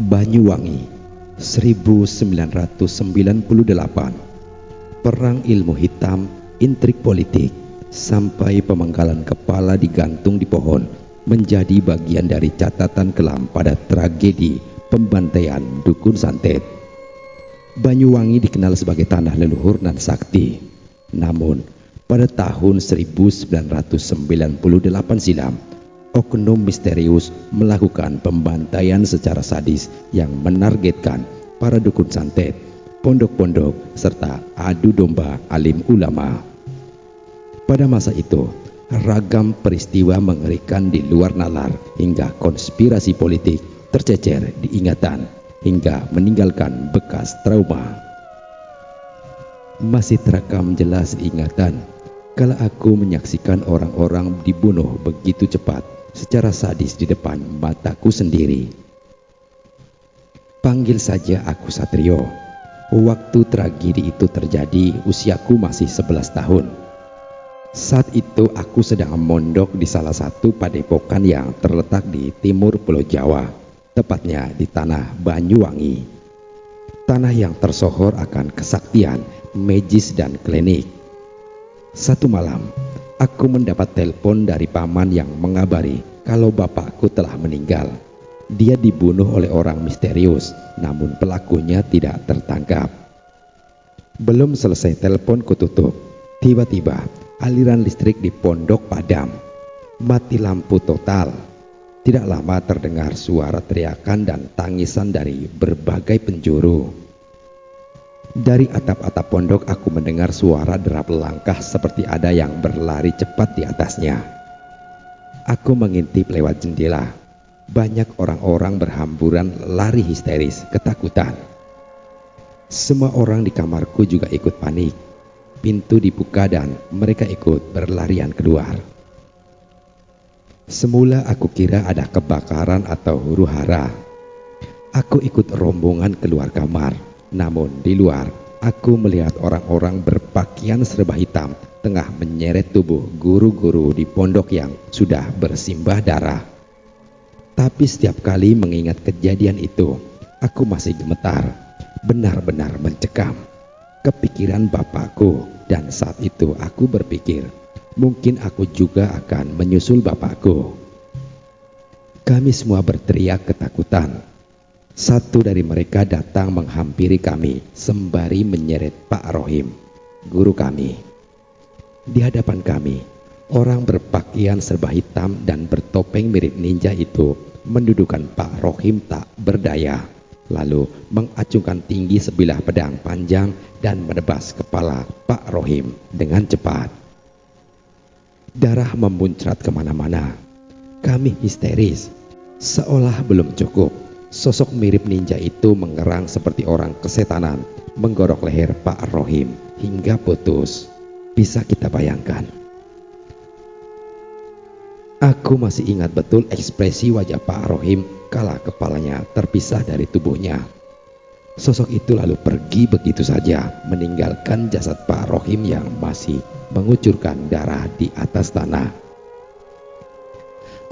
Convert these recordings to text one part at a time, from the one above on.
Banyuwangi 1998. Perang ilmu hitam, intrik politik, sampai pemenggalan kepala digantung di pohon menjadi bagian dari catatan kelam pada tragedi pembantaian Dukun Santet. Banyuwangi dikenal sebagai tanah leluhur nan sakti. Namun, pada tahun 1998 silam, oknum misterius melakukan pembantaian secara sadis yang menargetkan para dukun santet, pondok-pondok, serta adu domba alim ulama. Pada masa itu, ragam peristiwa mengerikan di luar nalar hingga konspirasi politik tercecer di ingatan hingga meninggalkan bekas trauma. Masih terekam jelas di ingatan kala aku menyaksikan orang-orang dibunuh begitu cepat secara sadis di depan mataku sendiri. Panggil saja aku Satrio. Waktu tragedi itu terjadi, usiaku masih 11 tahun. Saat itu aku sedang mondok di salah satu padepokan yang terletak di timur Pulau Jawa, tepatnya di tanah Banyuwangi. Tanah yang tersohor akan kesaktian, magis dan klinik. Satu malam, aku mendapat telepon dari paman yang mengabari kalau bapakku telah meninggal. Dia dibunuh oleh orang misterius, namun pelakunya tidak tertangkap. Belum selesai telepon kututup, tiba-tiba aliran listrik di pondok padam. Mati lampu total. Tidak lama terdengar suara teriakan dan tangisan dari berbagai penjuru. Dari atap-atap pondok aku mendengar suara derap langkah seperti ada yang berlari cepat di atasnya. Aku mengintip lewat jendela. Banyak orang-orang berhamburan lari histeris, ketakutan. Semua orang di kamarku juga ikut panik. Pintu dibuka dan mereka ikut berlarian keluar. Semula aku kira ada kebakaran atau huru-hara. Aku ikut rombongan keluar kamar. Namun di luar, aku melihat orang-orang berpakaian serba hitam tengah menyeret tubuh guru-guru di pondok yang sudah bersimbah darah. Tapi setiap kali mengingat kejadian itu, aku masih gemetar, benar-benar mencekam. Kepikiran bapakku, dan saat itu aku berpikir, mungkin aku juga akan menyusul bapakku. Kami semua berteriak ketakutan. Satu dari mereka datang menghampiri kami sembari menyeret Pak Rohim, guru kami. Di hadapan kami, orang berpakaian serba hitam dan bertopeng mirip ninja itu mendudukan Pak Rohim tak berdaya, lalu mengacungkan tinggi sebilah pedang panjang dan menebas kepala Pak Rohim dengan cepat. Darah memuncrat kemana-mana. Kami histeris, seolah belum cukup. Sosok mirip ninja itu mengerang seperti orang kesetanan, menggorok leher Pak Rohim hingga putus. Bisa kita bayangkan. Aku masih ingat betul ekspresi wajah Pak Rohim kala kepalanya terpisah dari tubuhnya. Sosok itu lalu pergi begitu saja, meninggalkan jasad Pak Rohim yang masih mengucurkan darah di atas tanah.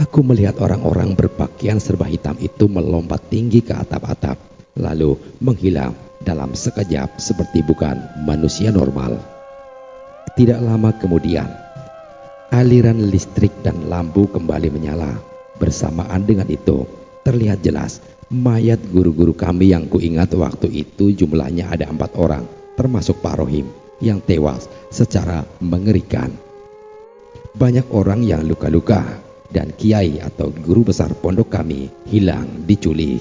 Aku melihat orang-orang berpakaian serba hitam itu melompat tinggi ke atap-atap, lalu menghilang dalam sekejap seperti bukan manusia normal. Tidak lama kemudian, aliran listrik dan lampu kembali menyala. Bersamaan dengan itu, terlihat jelas mayat guru-guru kami yang kuingat waktu itu jumlahnya ada 4 orang, termasuk Pak Rohim yang tewas secara mengerikan. Banyak orang yang luka-luka. Dan kiai atau guru besar pondok kami hilang diculik.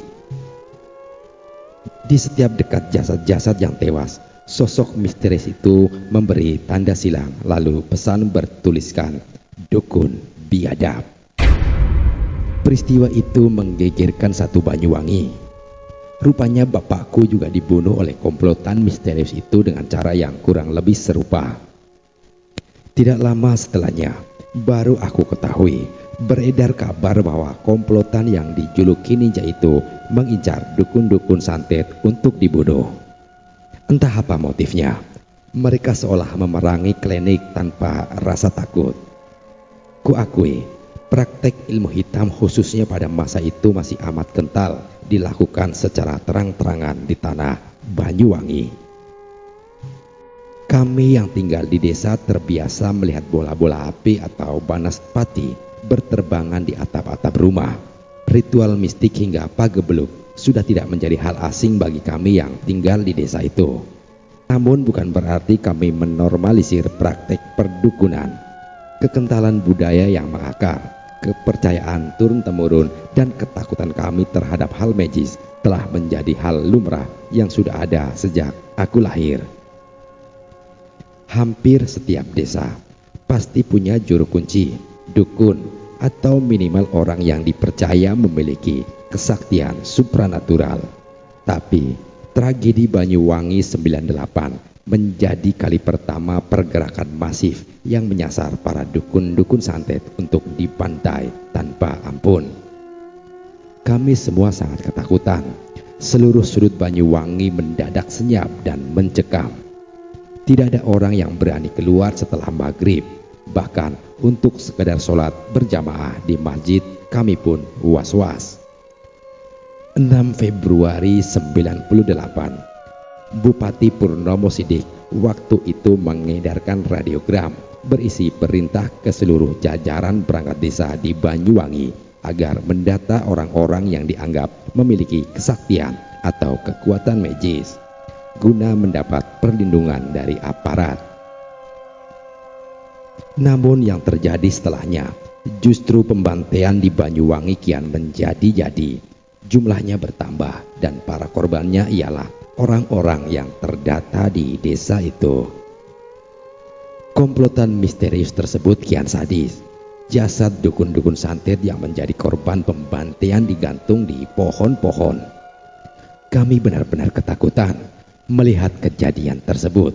Di setiap dekat jasad-jasad yang tewas, sosok misterius itu memberi tanda silang, lalu pesan bertuliskan Dukun Biadab. Peristiwa itu menggegerkan satu Banyuwangi. Rupanya bapakku juga dibunuh oleh komplotan misterius itu dengan cara yang kurang lebih serupa. Tidak lama setelahnya, baru aku ketahui beredar kabar bahwa komplotan yang dijuluki ninja itu mengincar dukun-dukun santet untuk dibunuh. Entah apa motifnya, mereka seolah memerangi klinik tanpa rasa takut. Kuakui, praktek ilmu hitam khususnya pada masa itu masih amat kental dilakukan secara terang-terangan di tanah Banyuwangi. Kami yang tinggal di desa terbiasa melihat bola-bola api atau banaspati berterbangan di atap-atap rumah. Ritual mistik hingga pagebluk sudah tidak menjadi hal asing bagi kami yang tinggal di desa itu. Namun bukan berarti kami menormalisir praktek perdukunan. Kekentalan budaya yang mengakar, kepercayaan turun-temurun, dan ketakutan kami terhadap hal magis telah menjadi hal lumrah yang sudah ada sejak aku lahir. Hampir setiap desa pasti punya juru kunci, dukun, atau minimal orang yang dipercaya memiliki kesaktian supranatural. Tapi tragedi Banyuwangi 98 menjadi kali pertama pergerakan masif yang menyasar para dukun-dukun santet untuk dibantai tanpa ampun. Kami semua sangat ketakutan. Seluruh sudut Banyuwangi mendadak senyap dan mencekam. Tidak ada orang yang berani keluar setelah maghrib. Bahkan untuk sekedar sholat berjamaah di masjid kami pun was-was. 6 Februari 98, Bupati Purnomo Sidik waktu itu mengedarkan radiogram berisi perintah ke seluruh jajaran perangkat desa di Banyuwangi agar mendata orang-orang yang dianggap memiliki kesaktian atau kekuatan magis guna mendapat perlindungan dari aparat. Namun yang terjadi setelahnya justru pembantaian di Banyuwangi kian menjadi-jadi. Jumlahnya bertambah dan para korbannya ialah orang-orang yang terdata di desa itu. Komplotan misterius tersebut kian sadis. Jasad dukun-dukun santet yang menjadi korban pembantaian digantung di pohon-pohon. Kami benar-benar ketakutan melihat kejadian tersebut.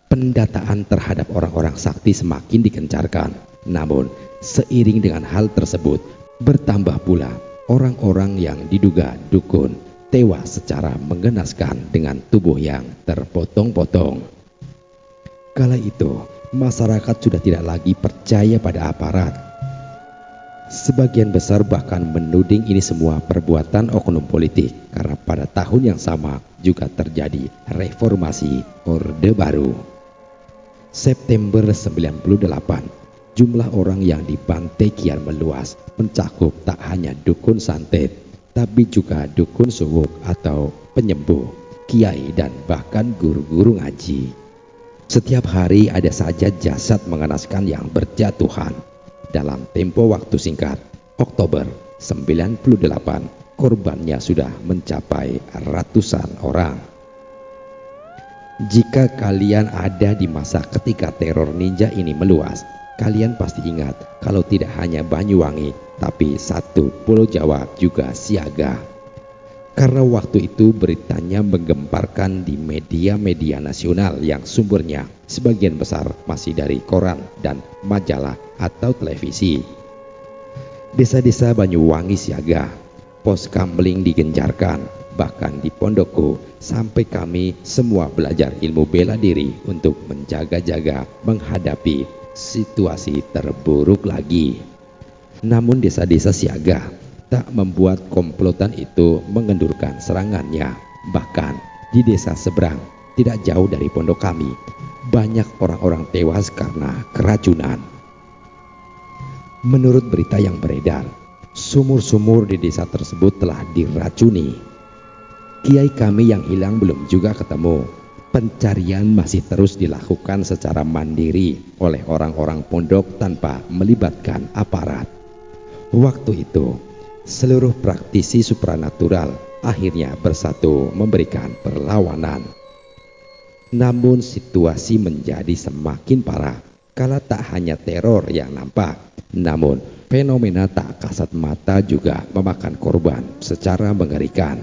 Pendataan terhadap orang-orang sakti semakin digencarkan. Namun seiring dengan hal tersebut bertambah pula orang-orang yang diduga dukun tewas secara menggenaskan dengan tubuh yang terpotong-potong. Kala itu masyarakat sudah tidak lagi percaya pada aparat. Sebagian besar bahkan menuding ini semua perbuatan oknum politik karena pada tahun yang sama juga terjadi reformasi Orde Baru. September 98, jumlah orang yang dibantai kian meluas, mencakup tak hanya dukun santet, tapi juga dukun suwuk atau penyembuh, kiai, dan bahkan guru-guru ngaji. Setiap hari ada saja jasad mengenaskan yang berjatuhan. Dalam tempo waktu singkat, Oktober 98, korbannya sudah mencapai ratusan orang. Jika kalian ada di masa ketika teror ninja ini meluas, kalian pasti ingat kalau tidak hanya Banyuwangi, tapi satu Pulau Jawa juga siaga. Karena waktu itu beritanya menggemparkan di media-media nasional yang sumbernya sebagian besar masih dari koran dan majalah atau televisi. Desa-desa Banyuwangi siaga, pos kamling digencarkan, bahkan di pondokku sampai kami semua belajar ilmu bela diri untuk menjaga-jaga menghadapi situasi terburuk lagi. Namun desa-desa siaga tak membuat komplotan itu mengendurkan serangannya. Bahkan di desa seberang, tidak jauh dari pondok kami, banyak orang-orang tewas karena keracunan. Menurut berita yang beredar, sumur-sumur di desa tersebut telah diracuni. Kiai kami yang hilang belum juga ketemu. Pencarian masih terus dilakukan secara mandiri oleh orang-orang pondok tanpa melibatkan aparat. Waktu itu, seluruh praktisi supranatural akhirnya bersatu memberikan perlawanan. Namun situasi menjadi semakin parah kala tak hanya teror yang nampak, namun fenomena tak kasat mata juga memakan korban secara mengerikan.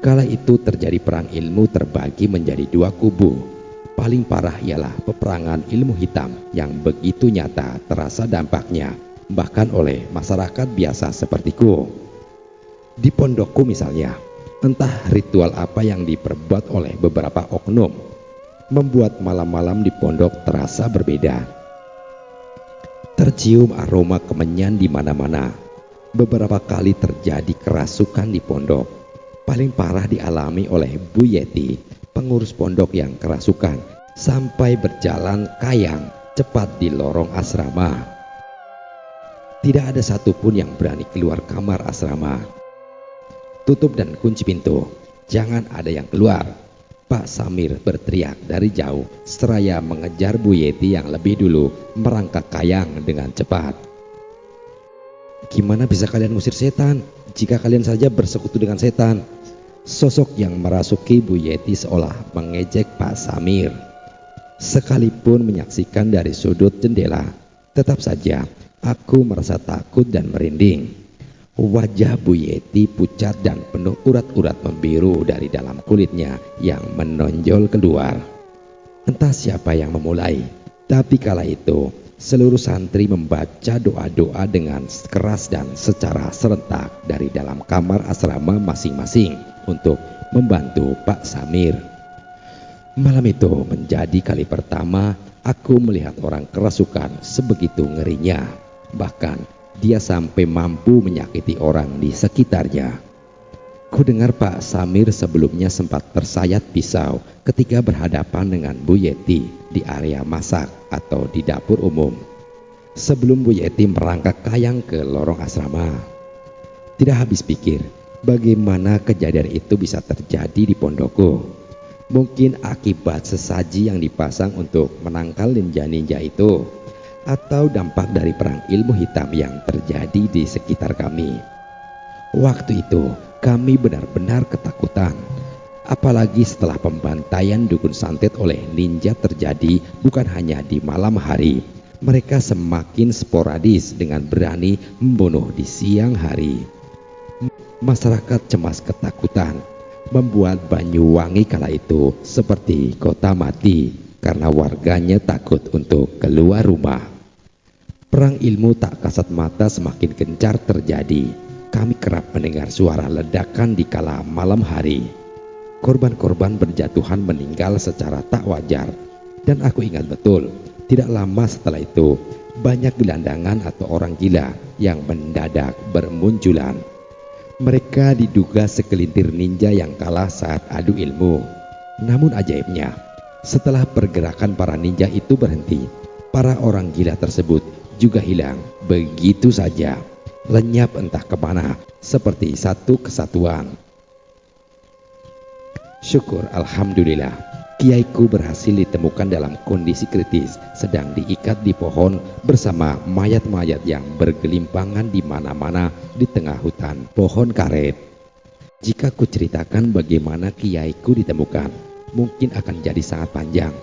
Kala itu terjadi perang ilmu terbagi menjadi dua kubu. Paling parah ialah peperangan ilmu hitam yang begitu nyata terasa dampaknya bahkan oleh masyarakat biasa sepertiku. Di pondokku misalnya, entah ritual apa yang diperbuat oleh beberapa oknum membuat malam-malam di pondok terasa berbeda. Tercium aroma kemenyan di mana-mana. Beberapa kali terjadi kerasukan di pondok. Paling parah dialami oleh Bu Yeti, pengurus pondok yang kerasukan sampai berjalan kayang cepat di lorong asrama. Tidak ada satupun yang berani keluar kamar asrama. Tutup dan kunci pintu, jangan ada yang keluar. Pak Samir berteriak dari jauh seraya mengejar Bu Yeti yang lebih dulu merangkak kayang dengan cepat. Gimana bisa kalian ngusir setan jika kalian saja bersekutu dengan setan? Sosok yang merasuki Bu Yeti seolah mengejek Pak Samir. Sekalipun menyaksikan dari sudut jendela, tetap saja aku merasa takut dan merinding. Wajah Bu Yeti pucat dan penuh urat-urat membiru dari dalam kulitnya yang menonjol keluar. Entah siapa yang memulai, tapi kala itu seluruh santri membaca doa-doa dengan keras dan secara serentak dari dalam kamar asrama masing-masing untuk membantu Pak Samir. Malam itu menjadi kali pertama aku melihat orang kerasukan sebegitu ngerinya. Bahkan dia sampai mampu menyakiti orang di sekitarnya. Ku dengar Pak Samir sebelumnya sempat tersayat pisau ketika berhadapan dengan Bu Yeti di area masak atau di dapur umum. Sebelum Bu Yeti merangkak kayang ke lorong asrama. Tidak habis pikir bagaimana kejadian itu bisa terjadi di pondokku. Mungkin akibat sesaji yang dipasang untuk menangkal ninja-ninja itu, atau dampak dari perang ilmu hitam yang terjadi di sekitar kami. Waktu itu kami benar-benar ketakutan. Apalagi setelah pembantaian dukun santet oleh ninja terjadi bukan hanya di malam hari. Mereka semakin sporadis dengan berani membunuh di siang hari. Masyarakat cemas ketakutan, membuat Banyuwangi kala itu seperti kota mati karena warganya takut untuk keluar rumah. Perang ilmu tak kasat mata semakin gencar terjadi. Kami kerap mendengar suara ledakan di kala malam hari. Korban-korban berjatuhan meninggal secara tak wajar. Dan aku ingat betul, tidak lama setelah itu banyak gelandangan atau orang gila yang mendadak bermunculan. Mereka diduga segelintir ninja yang kalah saat adu ilmu. Namun ajaibnya, setelah pergerakan para ninja itu berhenti, para orang gila tersebut juga hilang begitu saja, lenyap entah kemana seperti satu kesatuan. Syukur alhamdulillah, kiaiku berhasil ditemukan dalam kondisi kritis, sedang diikat di pohon bersama mayat-mayat yang bergelimpangan di mana-mana di tengah hutan pohon karet. Jika ku ceritakan bagaimana kiaiku ditemukan, mungkin akan jadi sangat panjang.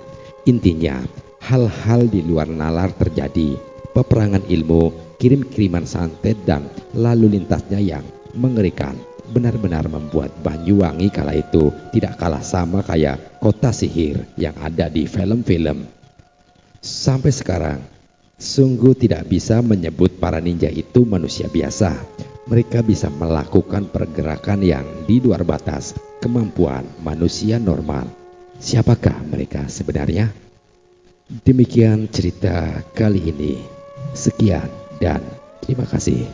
Intinya, hal-hal di luar nalar terjadi. Peperangan ilmu, kirim-kiriman santet dan lalu lintasnya yang mengerikan benar-benar membuat Banyuwangi kala itu tidak kalah sama kayak kota sihir yang ada di film-film. Sampai sekarang, sungguh tidak bisa menyebut para ninja itu manusia biasa. Mereka bisa melakukan pergerakan yang di luar batas kemampuan manusia normal. Siapakah mereka sebenarnya? Demikian cerita kali ini. Sekian dan terima kasih.